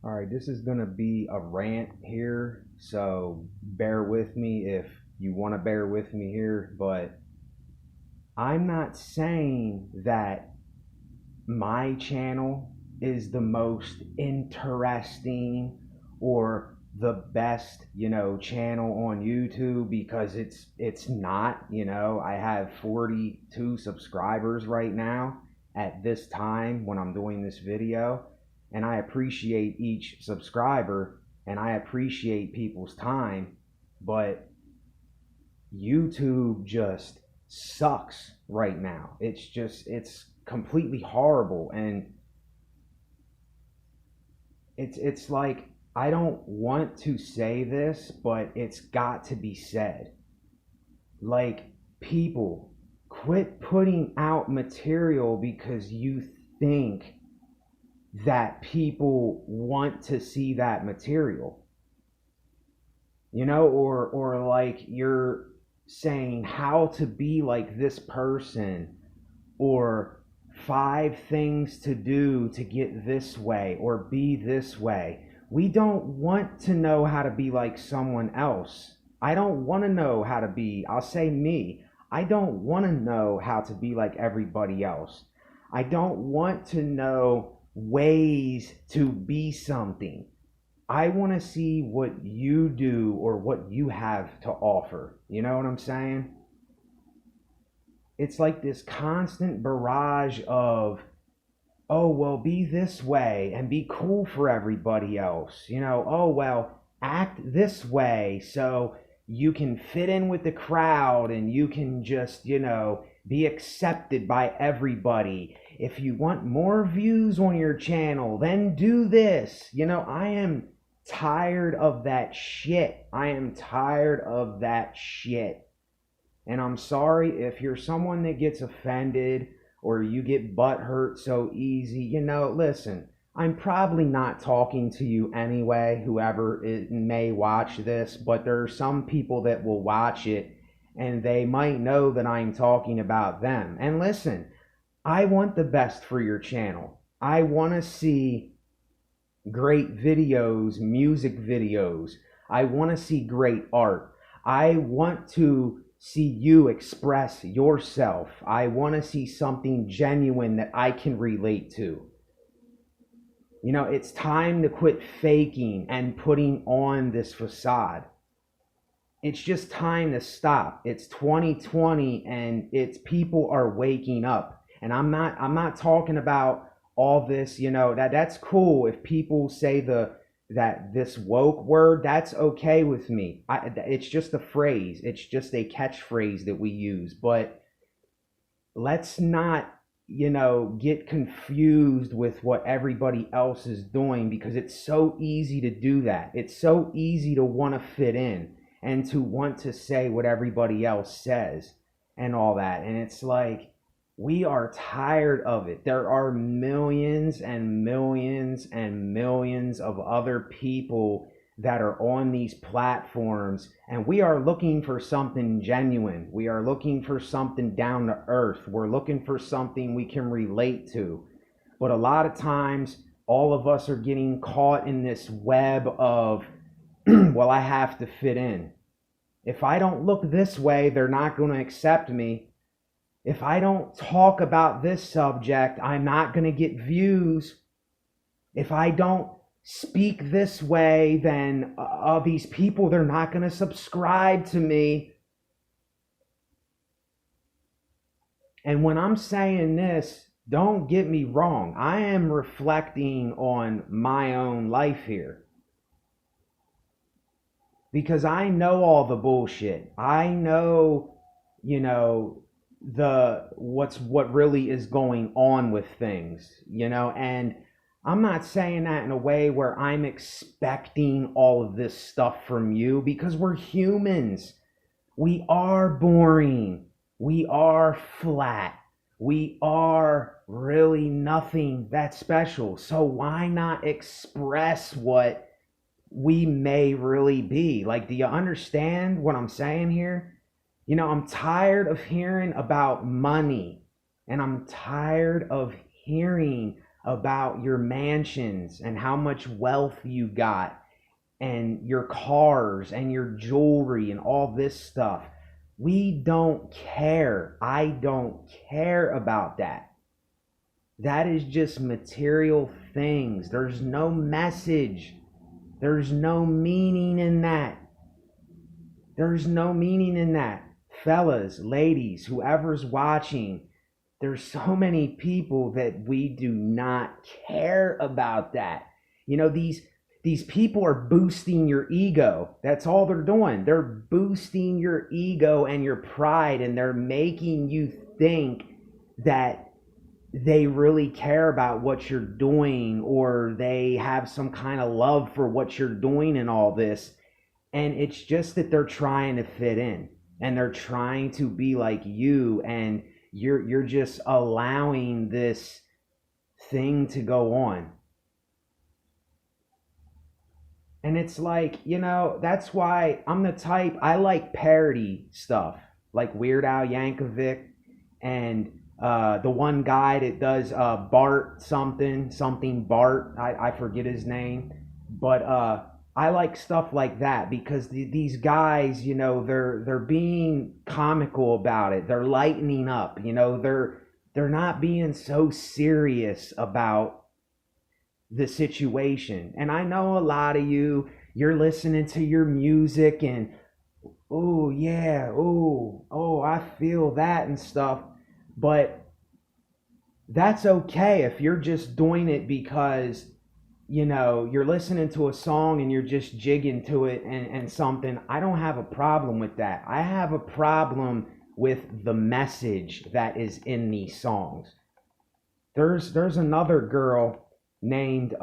All right, this is going to be a rant here, so bear with me if you want to bear with me here, but I'm not saying that my channel is the most interesting or the best, channel on YouTube because it's not, I have 42 subscribers right now at this time when I'm doing this video, and I appreciate each subscriber and I appreciate people's time, but YouTube just sucks right now. It's completely horrible, and it's like I don't want to say this, but it's got to be said. Like, people, quit putting out material because you think that people want to see that material. Or like you're saying how to be like this person, or 5 things to do to get this way or be this way. We don't want to know how to be like someone else. I don't want to know how to be, I'll say me. I don't want to know how to be like everybody else. I don't want to know ways to be something. I want to see what you do or what you have to offer. You know what I'm saying? It's like this constant barrage of, oh, well, be this way and be cool for everybody else. Oh, well, act this way so you can fit in with the crowd and you can just, be accepted by everybody. If you want more views on your channel, then do this. I am tired of that shit. I am tired of that shit. And I'm sorry if you're someone that gets offended or you get butthurt so easy. Listen, I'm probably not talking to you anyway, whoever may watch this, but there are some people that will watch it and they might know that I'm talking about them. And listen, I want the best for your channel. I want to see great videos, music videos. I want to see great art. I want to see you express yourself. I want to see something genuine that I can relate to. It's time to quit faking and putting on this facade. It's just time to stop. It's 2020 and it's people are waking up. And I'm not talking about all this, that's cool if people say that this woke word, that's okay with me. It's just a phrase. It's just a catchphrase that we use. But let's not, get confused with what everybody else is doing, because it's so easy to do that. It's so easy to want to fit in and to want to say what everybody else says and all that. And it's like, we are tired of it. There are millions and millions and millions of other people that are on these platforms, and we are looking for something genuine. We are looking for something down to earth. We're looking for something we can relate to. But a lot of times, all of us are getting caught in this web of, well, I have to fit in. If I don't look this way, they're not going to accept me. If I don't talk about this subject, I'm not going to get views. If I don't speak this way, then these people, they're not going to subscribe to me. And when I'm saying this, don't get me wrong. I am reflecting on my own life here, because I know all the bullshit. I know, what really is going on with things, and I'm not saying that in a way where I'm expecting all of this stuff from you, because we're humans. We are boring. We are flat. We are really nothing that special. So why not express what we may really be? Like, do you understand what I'm saying here? I'm tired of hearing about money, and I'm tired of hearing about your mansions and how much wealth you got and your cars and your jewelry and all this stuff. We don't care. I don't care about that. That is just material things. There's no message. There's no meaning in that. There's no meaning in that. Fellas, ladies, whoever's watching, there's so many people that we do not care about that. You know, these people are boosting your ego. That's all they're doing. They're boosting your ego and your pride, and they're making you think that they really care about what you're doing, or they have some kind of love for what you're doing and all this. And it's just that they're trying to fit in, and they're trying to be like you, and you're just allowing this thing to go on. And it's like, that's why I'm the type, I like parody stuff, like Weird Al Yankovic, and the one guy that does Bart something Bart, I forget his name, but I like stuff like that because these guys, they're being comical about it. They're lightening up, they're not being so serious about the situation. And I know a lot of you're listening to your music and oh yeah, oh I feel that and stuff. But that's okay if you're just doing it because you're listening to a song and you're just jigging to it and something. I don't have a problem with that. I have a problem with the message that is in these songs. There's another girl named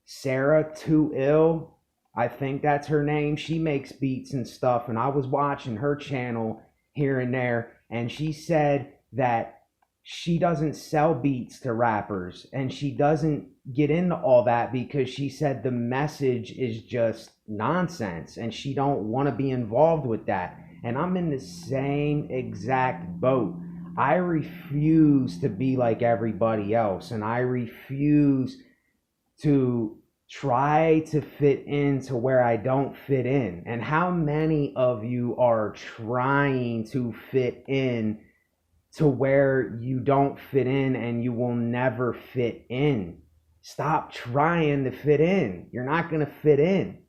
Sarah Too Ill. I think that's her name. She makes beats and stuff, and I was watching her channel here and there, and she said that she doesn't sell beats to rappers, and she doesn't get into all that because she said the message is just nonsense, and she don't want to be involved with that. And I'm in the same exact boat. I refuse to be like everybody else, and I refuse to try to fit into where I don't fit in. And how many of you are trying to fit in to where you don't fit in and you will never fit in? Stop trying to fit in. You're not going to fit in.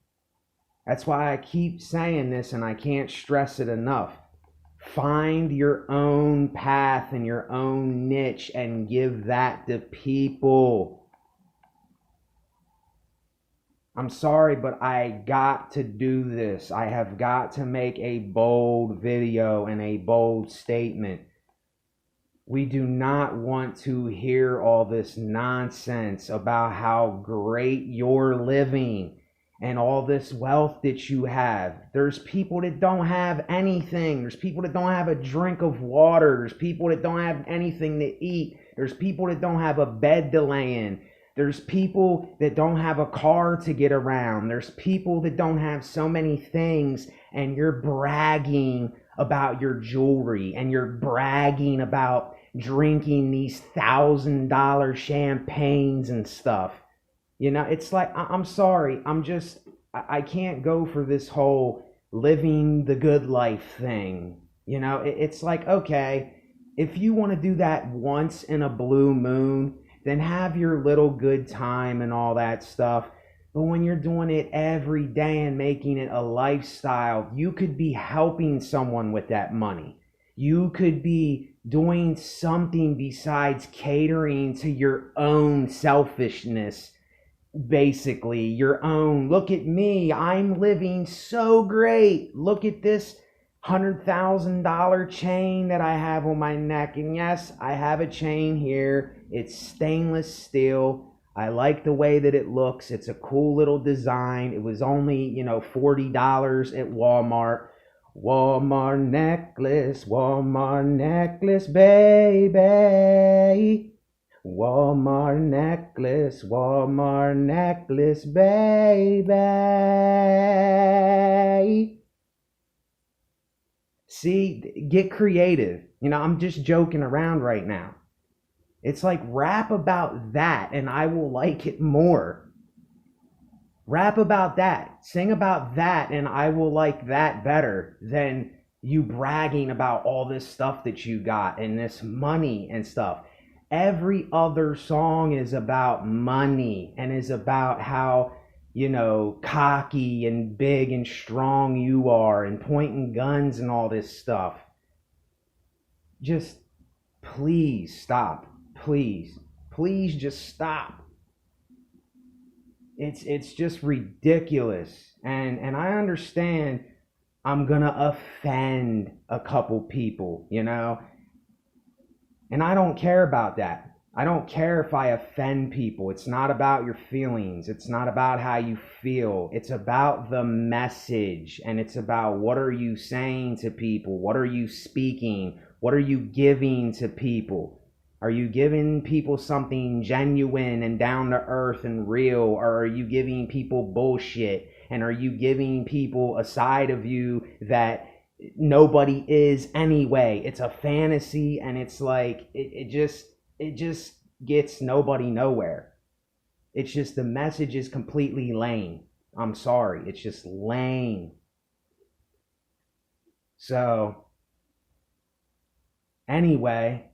That's why I keep saying this, and I can't stress it enough. Find your own path and your own niche and give that to people. I'm sorry, but I got to do this. I have got to make a bold video and a bold statement. We do not want to hear all this nonsense about how great you're living and all this wealth that you have. There's people that don't have anything. There's people that don't have a drink of water. There's people that don't have anything to eat. There's people that don't have a bed to lay in. There's people that don't have a car to get around. There's people that don't have so many things, and you're bragging about your jewelry, and you're bragging about drinking these $1,000 champagnes and stuff. It's like, I'm sorry, I can't go for this whole living the good life thing. It's like, okay, if you want to do that once in a blue moon, then have your little good time and all that stuff. But when you're doing it every day and making it a lifestyle, you could be helping someone with that money. You could be doing something besides catering to your own selfishness. Basically, your own, look at me, I'm living so great. Look at this $100,000 chain that I have on my neck. And yes, I have a chain here. It's stainless steel. I like the way that it looks. It's a cool little design. It was only, $40 at Walmart. Walmart necklace, baby. Walmart necklace, baby. See, get creative. I'm just joking around right now. It's like, rap about that and I will like it more. Rap about that. Sing about that and I will like that better than you bragging about all this stuff that you got and this money and stuff. Every other song is about money and is about how, cocky and big and strong you are and pointing guns and all this stuff. Just please stop. Please. Please just stop. It's just ridiculous. And I understand I'm gonna offend a couple people, And I don't care about that. I don't care if I offend people. It's not about your feelings. It's not about how you feel. It's about the message. And it's about, what are you saying to people? What are you speaking? What are you giving to people? Are you giving people something genuine and down to earth and real? Or are you giving people bullshit? And are you giving people a side of you that nobody is anyway? It's a fantasy, and it's like, it just gets nobody nowhere. It's just, the message is completely lame. I'm sorry. It's just lame. So, anyway,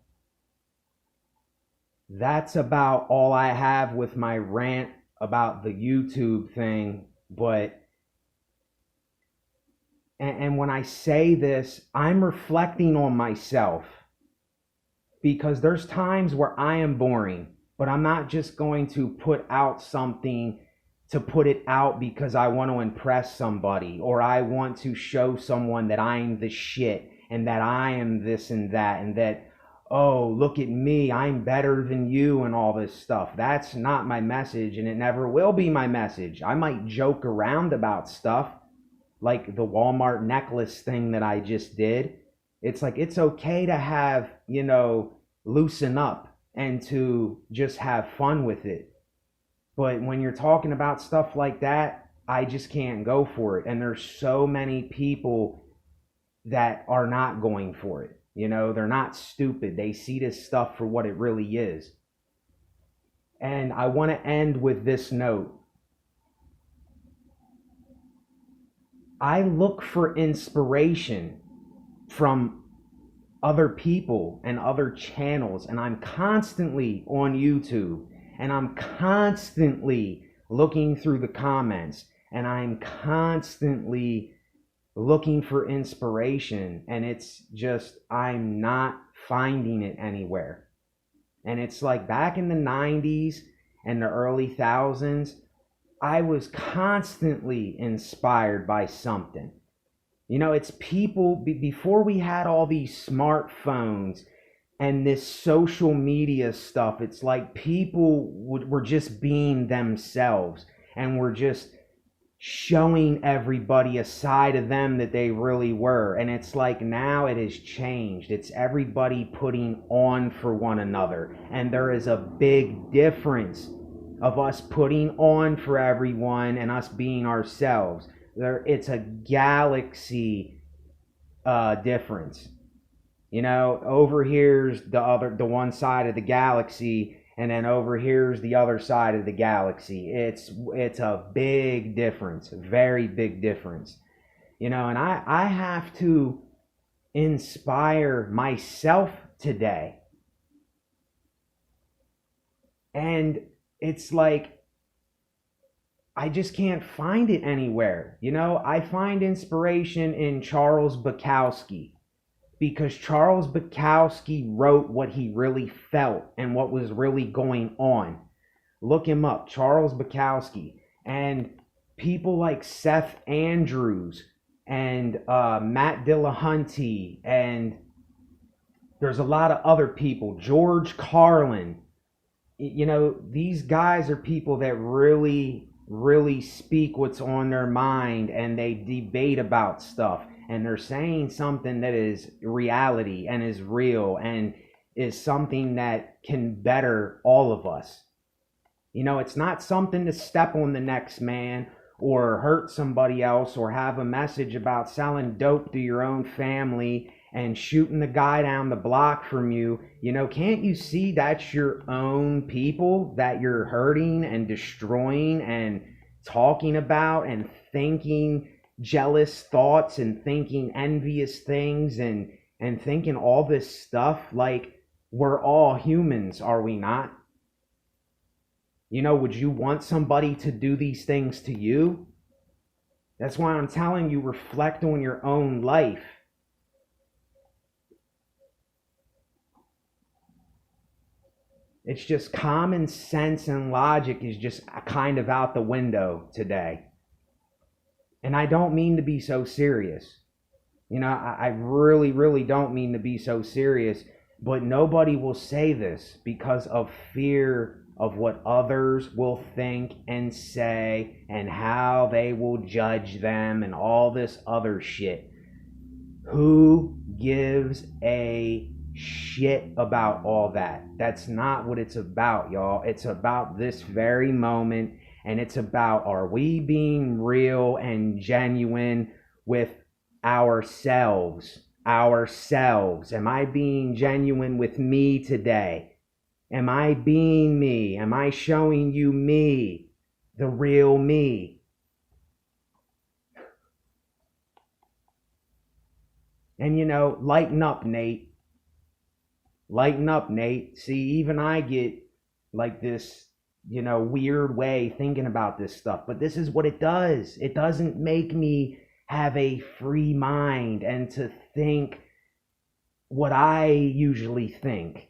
that's about all I have with my rant about the YouTube thing. But, and when I say this, I'm reflecting on myself, because there's times where I am boring, but I'm not just going to put out something to put it out because I want to impress somebody, or I want to show someone that I'm the shit and that I am this and that, and that, oh, look at me, I'm better than you and all this stuff. That's not my message, and it never will be my message. I might joke around about stuff, like the Walmart necklace thing that I just did. It's like, it's okay to have, loosen up and to just have fun with it. But when you're talking about stuff like that, I just can't go for it. And there's so many people that are not going for it. They're not stupid. They see this stuff for what it really is. And I want to end with this note. I look for inspiration from other people and other channels, and I'm constantly on YouTube, and I'm constantly looking through the comments, and I'm constantly looking for inspiration, and it's just, I'm not finding it anywhere. And it's like, back in the 90s and the early thousands, I was constantly inspired by something. It's people, before we had all these smartphones and this social media stuff, it's like people were just being themselves, and were just showing everybody a side of them that they really were. And it's like, now it has changed. It's everybody putting on for one another. And there is a big difference of us putting on for everyone and us being ourselves. It's a galaxy difference. Over here's the one side of the galaxy, and then over here's the other side of the galaxy. It's a big difference, a very big difference. And I have to inspire myself today. And it's like, I just can't find it anywhere. I find inspiration in Charles Bukowski, because Charles Bukowski wrote what he really felt and what was really going on. Look him up, Charles Bukowski. And people like Seth Andrews and Matt Dillahunty, and there's a lot of other people, George Carlin. These guys are people that really speak what's on their mind, and they debate about stuff, and they're saying something that is reality and is real and is something that can better all of us. It's not something to step on the next man or hurt somebody else or have a message about selling dope to your own family and shooting the guy down the block from you, can't you see that's your own people that you're hurting and destroying and talking about and thinking jealous thoughts and thinking envious things and thinking all this stuff? Like, we're all humans, are we not? Would you want somebody to do these things to you? That's why I'm telling you, reflect on your own life. It's just common sense and logic is just kind of out the window today. And I don't mean to be so serious. I really, really don't mean to be so serious, but nobody will say this because of fear of what others will think and say and how they will judge them and all this other shit. Who gives a shit about all that? That's not what it's about, y'all. It's about this very moment, and it's about, are we being real and genuine with ourselves? Am I being genuine with me today? Am I being me? Am I showing you me, the real me? And lighten up, Nate. Lighten up, Nate. See, even I get like this, weird way thinking about this stuff, but this is what it does. It doesn't make me have a free mind and to think what I usually think.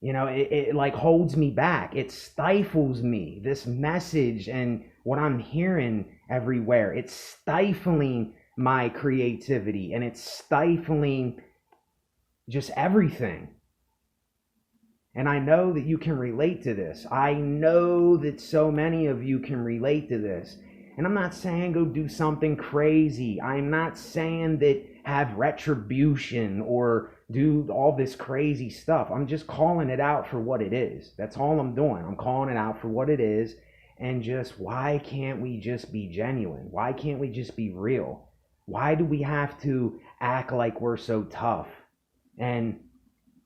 It like holds me back. It stifles me. This message and what I'm hearing everywhere, it's stifling my creativity and it's stifling just everything. And I know that you can relate to this. I know that so many of you can relate to this. And I'm not saying go do something crazy. I'm not saying that have retribution or do all this crazy stuff. I'm just calling it out for what it is. That's all I'm doing. I'm calling it out for what it is. And just, why can't we just be genuine? Why can't we just be real? Why do we have to act like we're so tough and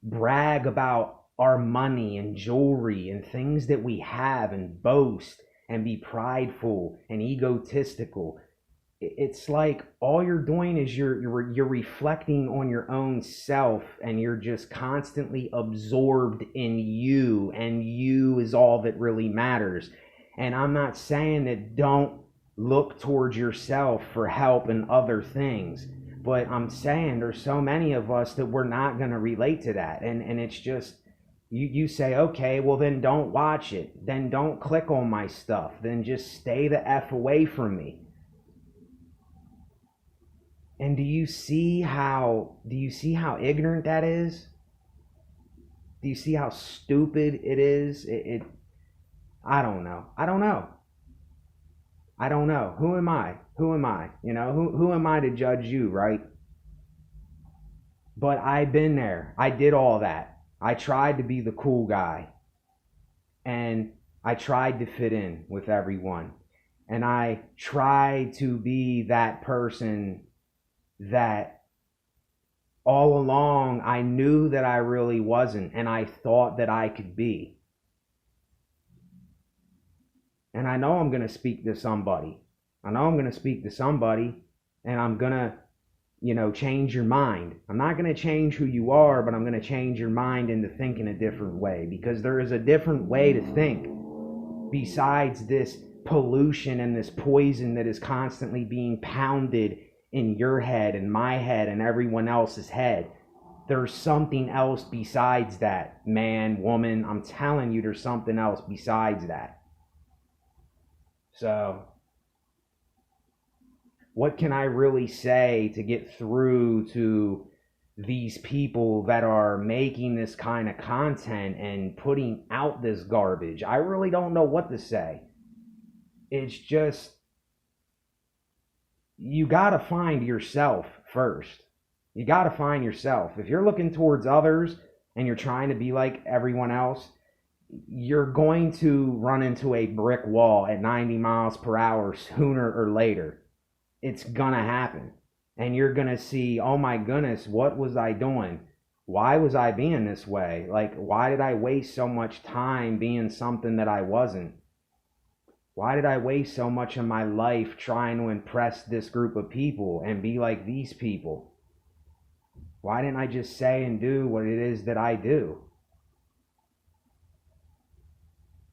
brag about our money and jewelry and things that we have and boast and be prideful and egotistical? It's like all you're doing is you're reflecting on your own self, and you're just constantly absorbed in you, and you is all that really matters. And I'm not saying that don't look towards yourself for help and other things, but I'm saying there's so many of us that we're not going to relate to that. And it's just, you say, okay, well then don't watch it, then don't click on my stuff, then just stay the F away from me. And do you see how ignorant that is? Do you see how stupid it is? I don't know. Who am I? Who am I to judge you, right? But I've been there. I did all that. I tried to be the cool guy. And I tried to fit in with everyone. And I tried to be that person that all along I knew that I really wasn't, and I thought that I could be. And I know I'm going to speak to somebody. And I'm going to, change your mind. I'm not going to change who you are, but I'm going to change your mind into thinking a different way, because there is a different way to think besides this pollution and this poison that is constantly being pounded in your head and my head and everyone else's head. There's something else besides that, man, woman. I'm telling you, there's something else besides that. So, what can I really say to get through to these people that are making this kind of content and putting out this garbage? I really don't know what to say. It's just, you gotta find yourself first. You gotta find yourself. If you're looking towards others and you're trying to be like everyone else, you're going to run into a brick wall at 90 miles per hour sooner or later. It's gonna happen. And you're going to see, oh my goodness, what was I doing? Why was I being this way? Like, why did I waste so much time being something that I wasn't? Why did I waste so much of my life trying to impress this group of people and be like these people? Why didn't I just say and do what it is that I do?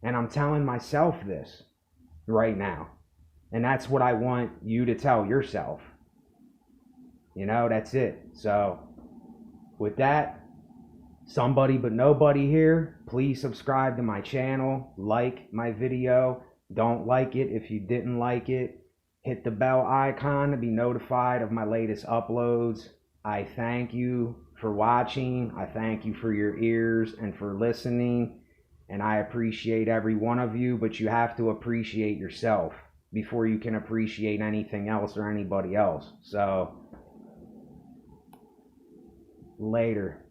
And I'm telling myself this right now. And that's what I want you to tell yourself. You know, that's it. So, with that, somebody but nobody here, please subscribe to my channel, like my video. Don't like it if you didn't like it. Hit the bell icon to be notified of my latest uploads. I thank you for watching. I thank you for your ears and for listening. And I appreciate every one of you, but you have to appreciate yourself before you can appreciate anything else or anybody else. So, later.